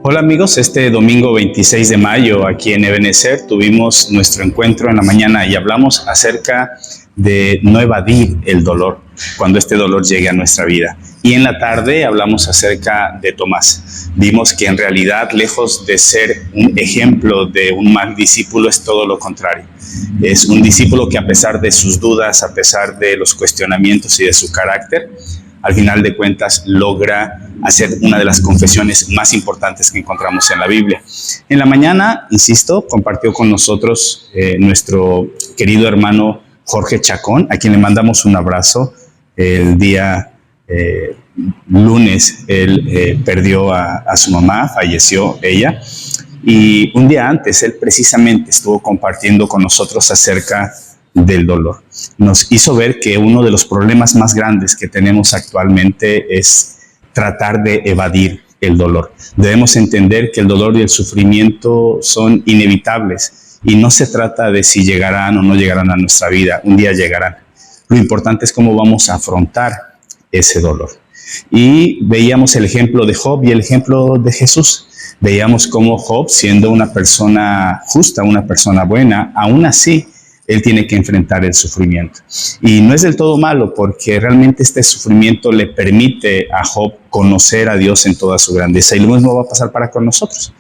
Hola amigos, este domingo 26 de mayo aquí en Ebenezer tuvimos nuestro encuentro en la mañana y hablamos acerca de no evadir el dolor cuando este dolor llegue a nuestra vida. Y en la tarde hablamos acerca de Tomás. Vimos que en realidad, lejos de ser un ejemplo de un mal discípulo, es todo lo contrario. Es un discípulo que a pesar de sus dudas, a pesar de los cuestionamientos y de su carácter, al final de cuentas logra hacer una de las confesiones más importantes que encontramos en la Biblia. En la mañana, insisto, compartió con nosotros nuestro querido hermano Jorge Chacón, a quien le mandamos un abrazo. El día lunes él perdió a su mamá, falleció ella, y un día antes él precisamente estuvo compartiendo con nosotros acerca del dolor. Nos hizo ver que uno de los problemas más grandes que tenemos actualmente es tratar de evadir el dolor. Debemos entender que el dolor y el sufrimiento son inevitables y no se trata de si llegarán o no llegarán a nuestra vida, un día llegarán. Lo importante es cómo vamos a afrontar ese dolor. Y veíamos el ejemplo de Job y el ejemplo de Jesús. Veíamos cómo Job, siendo una persona justa, una persona buena, aún así él tiene que enfrentar el sufrimiento. Y no es del todo malo, porque realmente este sufrimiento le permite a Job conocer a Dios en toda su grandeza. Y lo mismo va a pasar para con nosotros.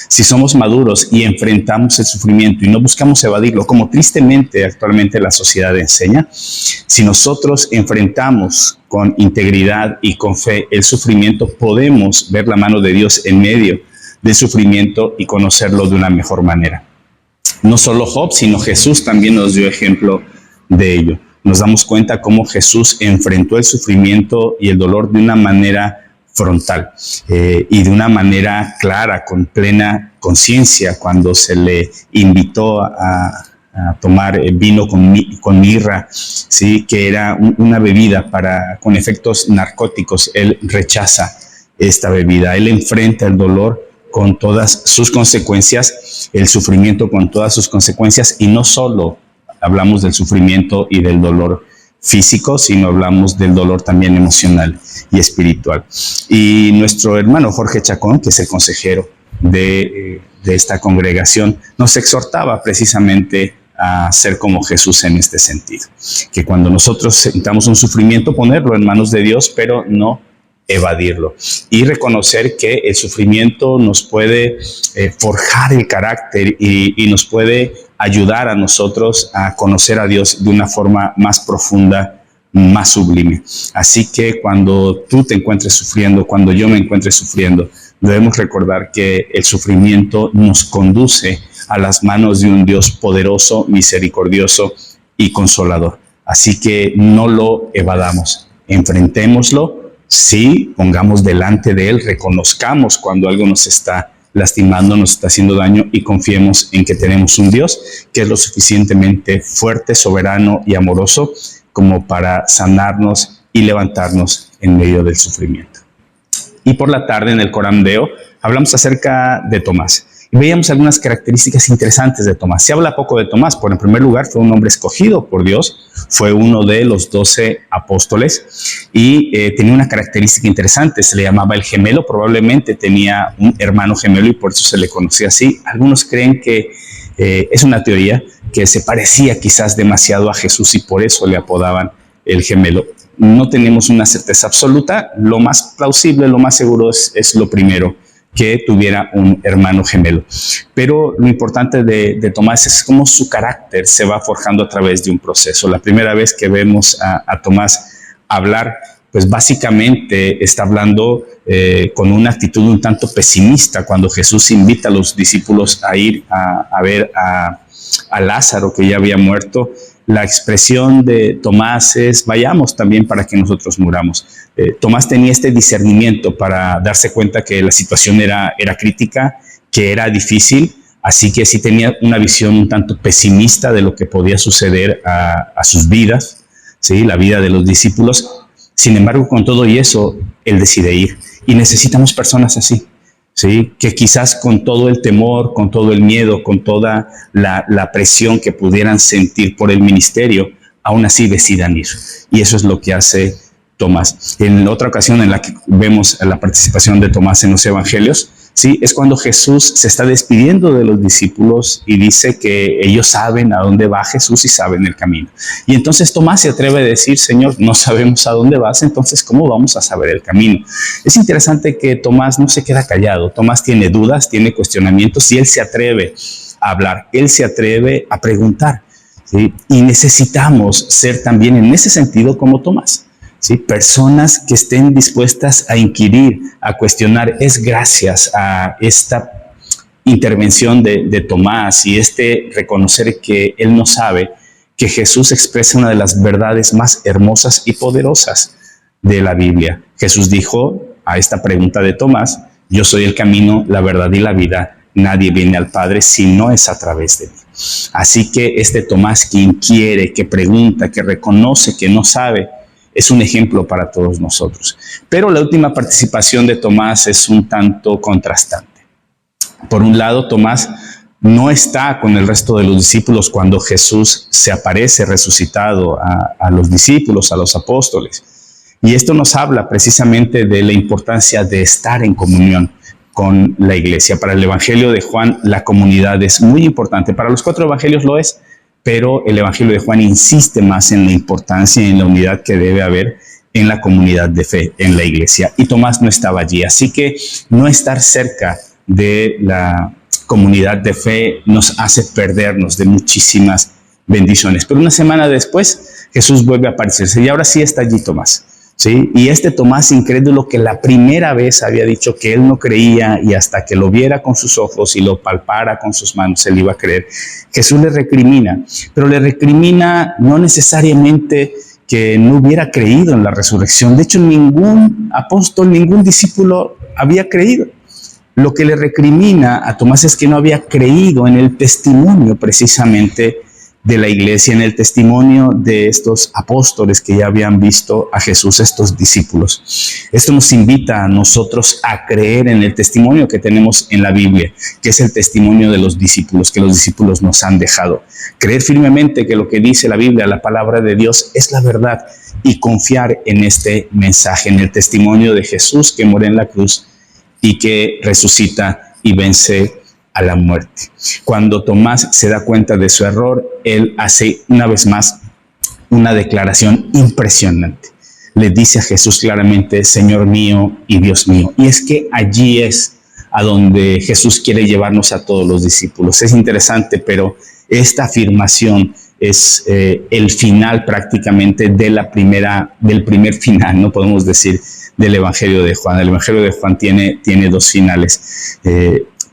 Si somos maduros y enfrentamos el sufrimiento y no buscamos evadirlo, como tristemente actualmente la sociedad enseña, si nosotros enfrentamos con integridad y con fe el sufrimiento, podemos ver la mano de Dios en medio del sufrimiento y conocerlo de una mejor manera. No solo Job, sino Jesús también nos dio ejemplo de ello. Nos damos cuenta cómo Jesús enfrentó el sufrimiento y el dolor de una manera frontal y de una manera clara, con plena conciencia, cuando se le invitó a tomar vino con mirra, ¿sí? Que era una bebida con efectos narcóticos. Él rechaza esta bebida, él enfrenta el dolor con todas sus consecuencias, el sufrimiento con todas sus consecuencias, y no solo hablamos del sufrimiento y del dolor físico, sino hablamos del dolor también emocional y espiritual. Y nuestro hermano Jorge Chacón, que es el consejero de esta congregación, nos exhortaba precisamente a ser como Jesús en este sentido, que cuando nosotros sintamos un sufrimiento, ponerlo en manos de Dios, pero no evadirlo, y reconocer que el sufrimiento nos puede forjar el carácter y nos puede ayudar a nosotros a conocer a Dios de una forma más profunda, más sublime. Así que cuando tú te encuentres sufriendo, cuando yo me encuentre sufriendo, debemos recordar que el sufrimiento nos conduce a las manos de un Dios poderoso, misericordioso y consolador. Así que no lo evadamos, enfrentémoslo. Sí, pongamos delante de Él, reconozcamos cuando algo nos está lastimando, nos está haciendo daño, y confiemos en que tenemos un Dios que es lo suficientemente fuerte, soberano y amoroso como para sanarnos y levantarnos en medio del sufrimiento. Y por la tarde en el Corán Deo hablamos acerca de Tomás. Y veíamos algunas características interesantes de Tomás. Se habla poco de Tomás, porque en primer lugar fue un hombre escogido por Dios, fue uno de los 12 apóstoles y tenía una característica interesante, se le llamaba el gemelo, probablemente tenía un hermano gemelo y por eso se le conocía así. Algunos creen que es una teoría, que se parecía quizás demasiado a Jesús y por eso le apodaban el gemelo. No tenemos una certeza absoluta, lo más plausible, lo más seguro es lo primero, que tuviera un hermano gemelo. Pero lo importante de Tomás es cómo su carácter se va forjando a través de un proceso. La primera vez que vemos a Tomás hablar, pues básicamente está hablando con una actitud un tanto pesimista cuando Jesús invita a los discípulos a ir a ver a Lázaro, que ya había muerto. La expresión de Tomás es: vayamos también para que nosotros muramos. Tomás tenía este discernimiento para darse cuenta que la situación era crítica, que era difícil, así que sí tenía una visión un tanto pesimista de lo que podía suceder a sus vidas, ¿sí? La vida de los discípulos. Sin embargo, con todo y eso, él decide ir. Y necesitamos personas así, ¿sí? Que quizás con todo el temor, con todo el miedo, con toda la presión que pudieran sentir por el ministerio, aún así decidan ir. Y eso es lo que hace Tomás. En otra ocasión en la que vemos la participación de Tomás en los evangelios, Sí, es cuando Jesús se está despidiendo de los discípulos y dice que ellos saben a dónde va Jesús y saben el camino. Y entonces Tomás se atreve a decir, Señor, no sabemos a dónde vas, entonces ¿cómo vamos a saber el camino? Es interesante que Tomás no se queda callado. Tomás tiene dudas, tiene cuestionamientos y él se atreve a hablar, él se atreve a preguntar. ¿Sí? Y necesitamos ser también en ese sentido como Tomás. ¿Sí? Personas que estén dispuestas a inquirir, a cuestionar. Es gracias a esta intervención de Tomás y reconocer que él no sabe, que Jesús expresa una de las verdades más hermosas y poderosas de la Biblia. Jesús dijo a esta pregunta de Tomás, yo soy el camino, la verdad y la vida. Nadie viene al Padre si no es a través de mí. Así que Tomás que inquiere, que pregunta, que reconoce que no sabe, es un ejemplo para todos nosotros. Pero la última participación de Tomás es un tanto contrastante. Por un lado, Tomás no está con el resto de los discípulos cuando Jesús se aparece resucitado a los discípulos, a los apóstoles. Y esto nos habla precisamente de la importancia de estar en comunión con la iglesia. Para el Evangelio de Juan, la comunidad es muy importante. Para los 4 evangelios lo es, pero el Evangelio de Juan insiste más en la importancia y en la unidad que debe haber en la comunidad de fe, en la iglesia. Y Tomás no estaba allí, así que no estar cerca de la comunidad de fe nos hace perdernos de muchísimas bendiciones. Pero una semana después, Jesús vuelve a aparecerse y ahora sí está allí Tomás. ¿Sí? Y Tomás incrédulo que la primera vez había dicho que él no creía y hasta que lo viera con sus ojos y lo palpara con sus manos, él iba a creer. Jesús le recrimina, pero le recrimina no necesariamente que no hubiera creído en la resurrección. De hecho, ningún apóstol, ningún discípulo había creído. Lo que le recrimina a Tomás es que no había creído en el testimonio precisamente de la iglesia, en el testimonio de estos apóstoles que ya habían visto a Jesús, estos discípulos. Esto nos invita a nosotros a creer en el testimonio que tenemos en la Biblia, que es el testimonio de los discípulos, que los discípulos nos han dejado. Creer firmemente que lo que dice la Biblia, la palabra de Dios, es la verdad y confiar en este mensaje, en el testimonio de Jesús que muere en la cruz y que resucita y vence a la muerte. Cuando Tomás se da cuenta de su error, él hace una vez más una declaración impresionante. Le dice a Jesús claramente, Señor mío y Dios mío. Y es que allí es a donde Jesús quiere llevarnos a todos los discípulos. Es interesante, pero esta afirmación es el final prácticamente del primer final, no podemos decir, del Evangelio de Juan. El Evangelio de Juan tiene 2 finales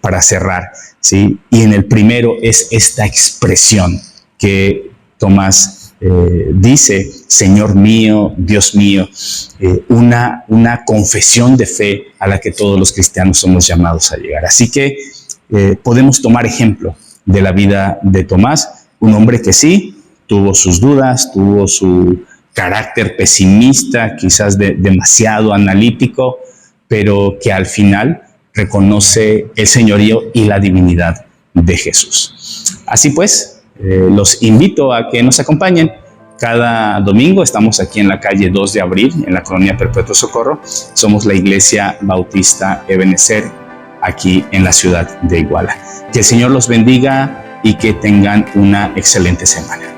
para cerrar, ¿sí? Y en el primero es esta expresión que Tomás dice, Señor mío, Dios mío, una confesión de fe a la que todos los cristianos somos llamados a llegar. Así que podemos tomar ejemplo de la vida de Tomás, un hombre que sí tuvo sus dudas, tuvo su carácter pesimista, quizás demasiado analítico, pero que al final reconoce el señorío y la divinidad de Jesús. Así pues, los invito a que nos acompañen. Cada domingo estamos aquí en la calle 2 de Abril, en la Colonia Perpetuo Socorro. Somos la Iglesia Bautista Ebenezer, aquí en la ciudad de Iguala. Que el Señor los bendiga y que tengan una excelente semana.